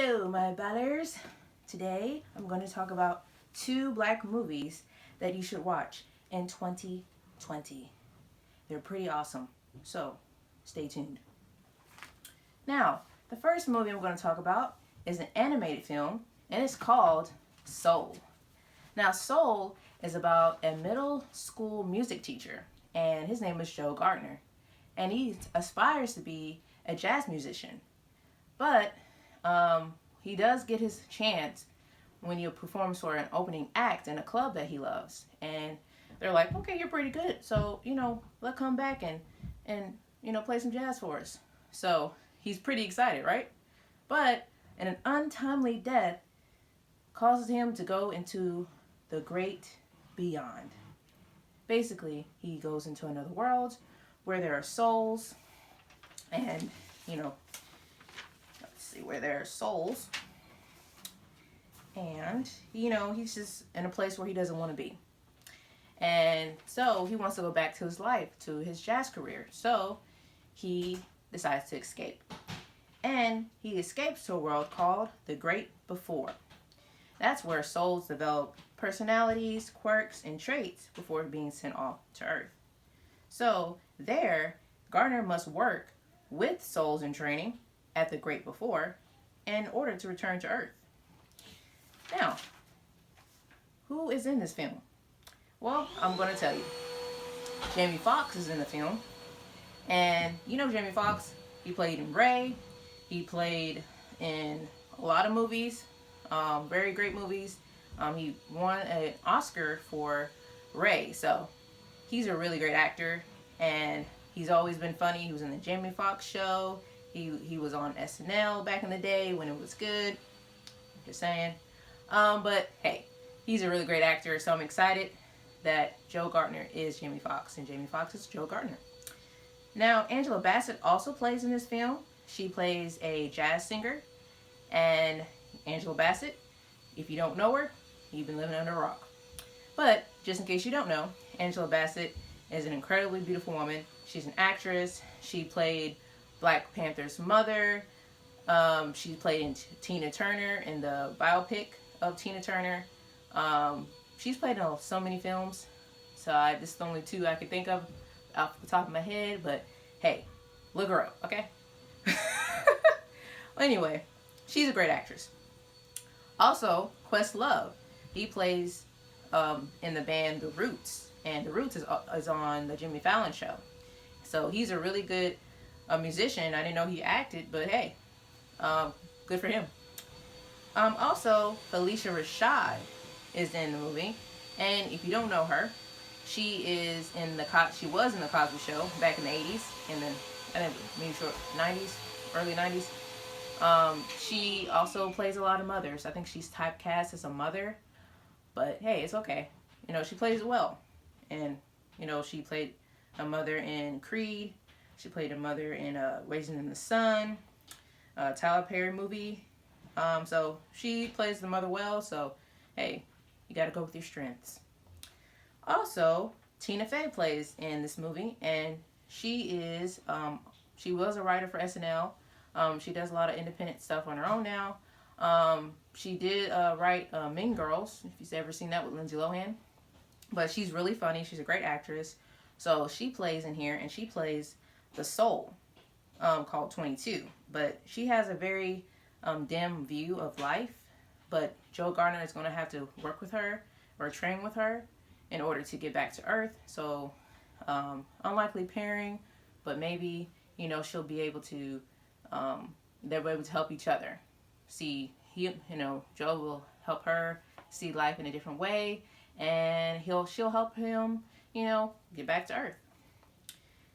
Hello, my ballers. Today I'm going to talk about two black movies that you should watch in 2020. They're pretty awesome, so stay tuned. Now, the first movie I'm going to talk about is an animated film, and it's called Soul. Now, Soul is about a middle school music teacher, and his name is Joe Gardner, and he aspires to be a jazz musician. But he does get his chance when he performs for an opening act in a club that he loves. And they're like, okay, you're pretty good. So, let's come back and play some jazz for us. So he's pretty excited, right? But an untimely death causes him to go into the great beyond. Basically, he goes into another world where there are souls and, where there are souls, and he's just in a place where he doesn't want to be, and so he wants to go back to his life, to his jazz career. So he decides to escape, and he escapes to a world called the Great Before. That's where souls develop personalities, quirks, and traits before being sent off to Earth. So there, Gardner must work with souls in training at the Great Before in order to return to Earth. Now, who is in this film? Well, I'm going to tell you. Jamie Foxx is in the film. And Jamie Foxx, he played in Ray. He played in a lot of movies, very great movies. He won an Oscar for Ray. So he's a really great actor, and he's always been funny. He was in the Jamie Foxx show. He was on SNL back in the day when it was good. Just saying. But hey, he's a really great actor, so I'm excited that Joe Gardner is Jamie Foxx and Jamie Foxx is Joe Gardner. Now, Angela Bassett also plays in this film. She plays a jazz singer. And Angela Bassett, if you don't know her, you've been living under a rock. But just in case you don't know, Angela Bassett is an incredibly beautiful woman. She's an actress. She played Black Panther's mother. She played in Tina Turner in the biopic of Tina Turner. She's played in so many films. So this is the only two I could think of off the top of my head. But hey, look her up, okay? Well, anyway, she's a great actress. Also, Questlove. He plays in the band The Roots. And The Roots is on the Jimmy Fallon show. So he's a really good musician. I didn't know he acted, but hey, good for him. Also, Felicia Rashad is in the movie, and if you don't know her, she was in the Cosby Show back in the 80s, and then I think maybe 90s, early 90s. She also plays a lot of mothers. I think she's typecast as a mother, but hey, it's okay. She plays well, and she played a mother in Creed. She played a mother in Raisin in the Sun, Tyler Perry movie. So she plays the mother well. So, hey, you got to go with your strengths. Also, Tina Fey plays in this movie, and she was a writer for SNL. She does a lot of independent stuff on her own now. She did write Mean Girls, if you've ever seen that with Lindsay Lohan. But she's really funny. She's a great actress. So she plays in here, and she plays the soul called 22. But she has a very dim view of life. But Joe Gardner is going to have to work with her or train with her in order to get back to Earth. So unlikely pairing, but maybe she'll be able to they'll be able to help each other. See, Joe will help her see life in a different way, and she'll help him get back to Earth.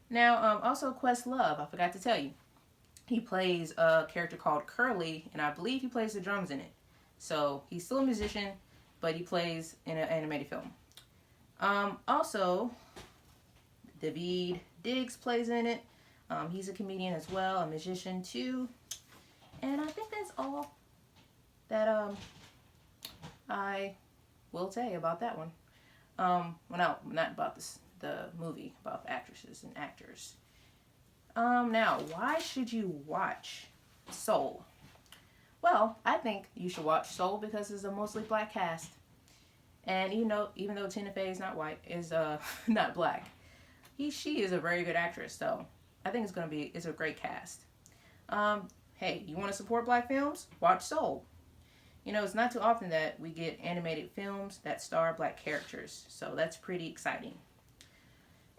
Now, also Questlove, I forgot to tell you. He plays a character called Curly, and I believe he plays the drums in it. So he's still a musician, but he plays in an animated film. Also, Daveed Diggs plays in it. He's a comedian as well, a musician too. And I think that's all that I will say about that one. Well, no, not about the movie, about actresses and actors. Now, why should you watch Soul? Well, I think you should watch Soul because it's a mostly black cast. And even though Tina Fey is not white, is not black, she is a very good actress. So I think it's a great cast. Hey, you want to support black films? Watch Soul. It's not too often that we get animated films that star black characters, so that's pretty exciting.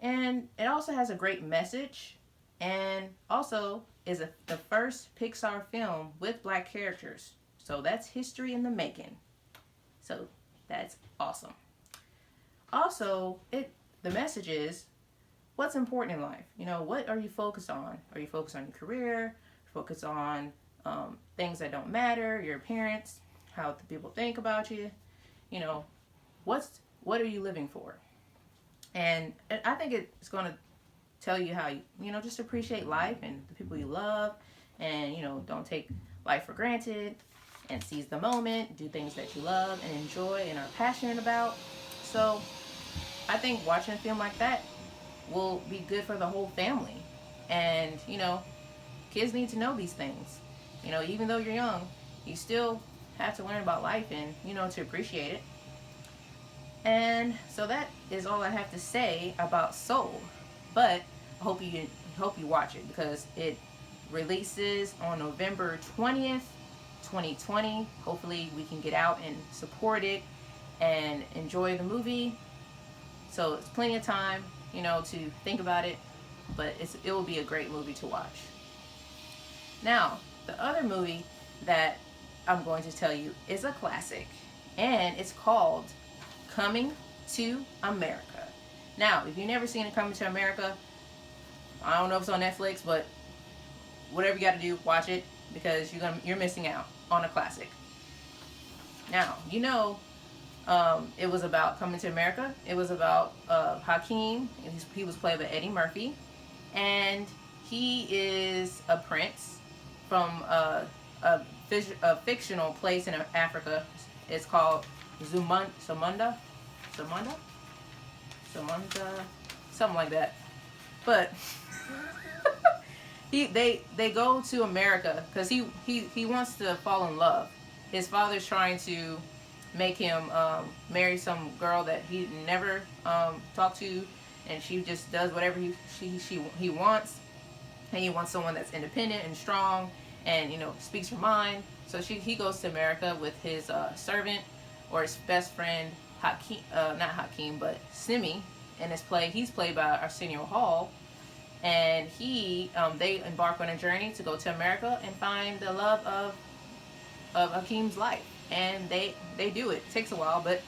And it also has a great message, and also is the first Pixar film with black characters. So that's history in the making. So that's awesome. Also, the message is what's important in life. What are you focused on? Are you focused on your career? Focus on things that don't matter, your appearance, how the people think about you. What are you living for? And I think it's going to tell you how you just appreciate life and the people you love, and don't take life for granted, and seize the moment, do things that you love and enjoy and are passionate about. So I think watching a film like that will be good for the whole family. And kids need to know these things. Even though you're young, you still have to learn about life and to appreciate it. And so that is all I have to say about Soul. But I hope you watch it because it releases on November 20th, 2020. Hopefully we can get out and support it and enjoy the movie. So it's plenty of time, to think about it, but it will be a great movie to watch. Now, the other movie that I'm going to tell you is a classic, and it's called Coming to America. Now, if you've never seen it, Coming to America, I don't know if it's on Netflix, but whatever you got to do, watch it because you're missing out on a classic. Now, it was about Coming to America. It was about Hakeem. He was played by Eddie Murphy, and he is a prince from a fictional place in Africa. It's called Zamunda, something like that. But they go to America because he wants to fall in love. His father's trying to make him marry some girl that he never talked to, and she just does whatever he wants, and he wants someone that's independent and strong and speaks her mind. So he goes to America with his servant or his best friend Hakeem, not Hakeem, but Simi. In his play, he's played by Arsenio Hall, and they embark on a journey to go to America and find the love of Hakeem's life. And they do it. It takes a while, but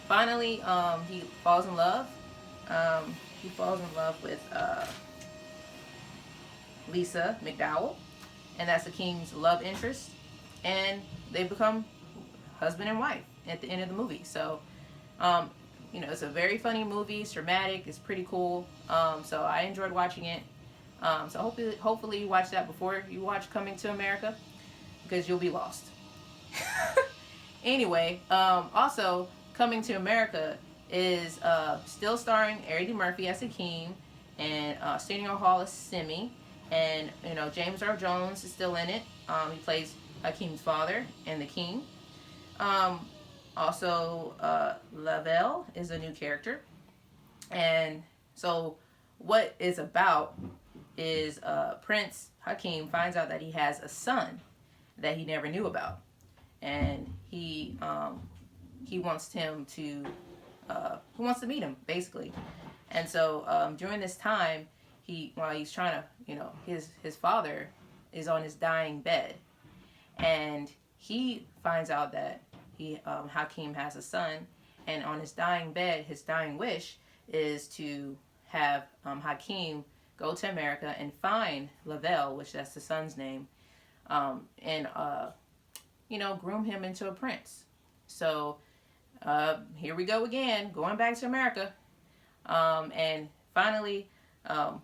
finally he falls in love. He falls in love with Lisa McDowell, and that's Hakeem's love interest, and they become husband and wife at the end of the movie. So it's a very funny movie. It's dramatic. It's pretty cool. So I enjoyed watching it. So hopefully you watch that before you watch Coming to America, because you'll be lost. Anyway, also Coming to America is still starring Eddie Murphy as Hakeem, and Arsenio Hall as Simi, and James Earl Jones is still in it. He plays Hakeem's father and the king. Also, Lavelle is a new character, and so what it's about is Prince Hakeem finds out that he has a son that he never knew about, and he wants him to meet him basically. And so during this time, while he's trying to, his father is on his dying bed, and he finds out that Hakeem has a son, and on his dying bed, his dying wish is to have Hakeem go to America and find Lavelle, which that's the son's name, and groom him into a prince. So here we go again, going back to America, and finally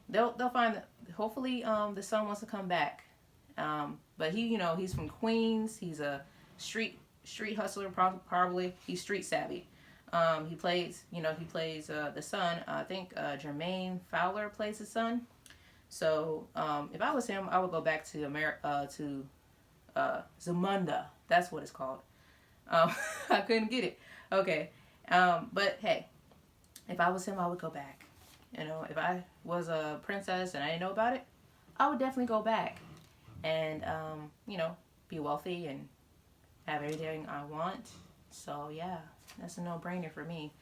they'll find that hopefully the son wants to come back, but he's from Queens. He's a street hustler, probably. He's street savvy. He plays the son. I think Jermaine Fowler plays the son. So if I was him, I would go back to Zamunda. That's what it's called. I couldn't get it. Okay. But hey, if I was him, I would go back. You know, if I was a princess and I didn't know about it, I would definitely go back and, you know, be wealthy and have everything I want. So yeah, that's a no-brainer for me.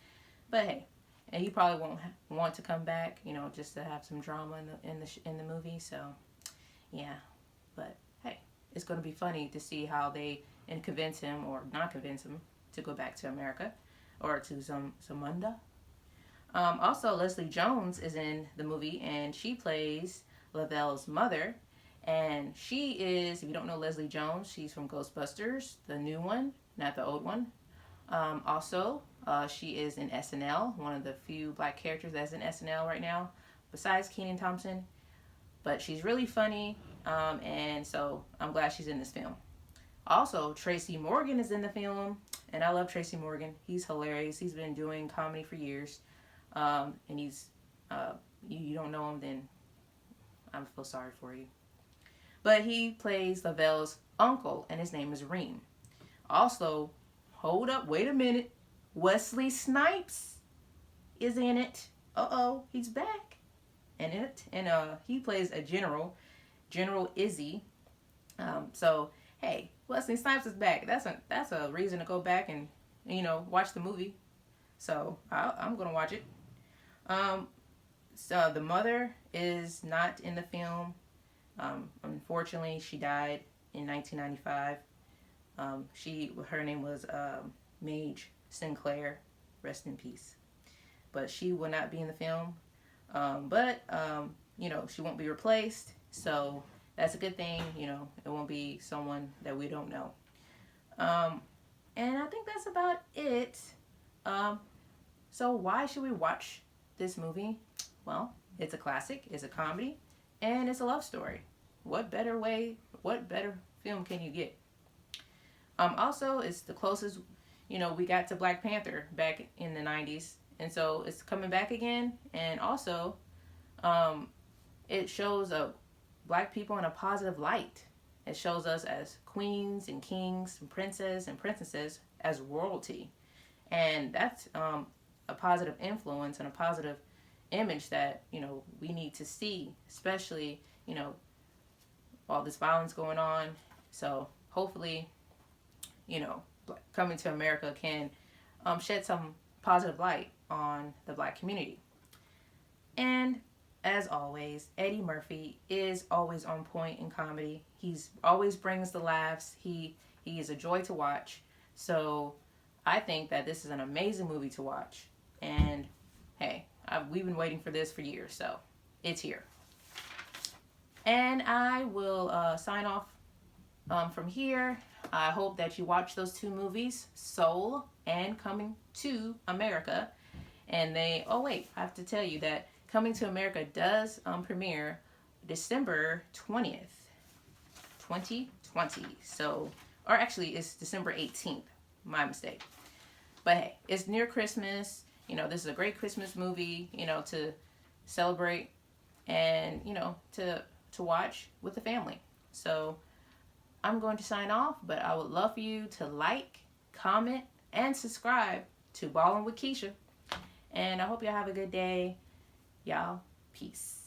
But hey, and he probably won't want to come back, you know, just to have some drama in the movie. So yeah, but hey, it's gonna be funny to see how they and convince him or not convince him to go back to America or to Zamunda. Also, Leslie Jones is in the movie, and she plays Lavelle's mother. And she is, if you don't know Leslie Jones, she's from Ghostbusters, the new one, not the old one. Also, she is in SNL, one of the few black characters that's in SNL right now, besides Kenan Thompson. But she's really funny, and so I'm glad she's in this film. Also, Tracy Morgan is in the film, and I love Tracy Morgan. He's hilarious. He's been doing comedy for years, and he's you don't know him, then I feel sorry for you. But he plays Lavelle's uncle, and his name is Reem. Also, hold up, wait a minute. Wesley Snipes is in it. Uh-oh, he's back in it. And he plays a general, General Izzy. So, hey, Wesley Snipes is back. That's a reason to go back and, you know, watch the movie. So, I'm going to watch it. So, the mother is not in the film. Unfortunately, she died in 1995. Her name was Mage Sinclair, rest in peace. But she will not be in the film. But you know, she won't be replaced, so that's a good thing. You know, it won't be someone that we don't know. And I think that's about it. So why should we watch this movie? Well, it's a classic, it's a comedy, and it's a love story. What better film can you get? Also, it's the closest, you know, we got to Black Panther back in the 90s. And so it's coming back again. And also, it shows black people in a positive light. It shows us as queens and kings and princes and princesses as royalty. And that's a positive influence and a positive image that, you know, we need to see, especially, you know, all this violence going on. So hopefully, you know, Coming to America can shed some positive light on the black community. And as always, Eddie Murphy is always on point in comedy. He's always brings the laughs. He is a joy to watch. So I think that this is an amazing movie to watch. And hey, we've been waiting for this for years, so it's here. And I will sign off from here. I hope that you watch those two movies, Soul and Coming to America. And I have to tell you that Coming to America does premiere December 20th, 2020. So, or actually, it's December 18th. My mistake. But hey, it's near Christmas. You know, this is a great Christmas movie, you know, to celebrate and, you know, to watch with the family. So, I'm going to sign off, but I would love for you to like, comment, and subscribe to Ballin' with Keisha. And I hope y'all have a good day. Y'all, peace.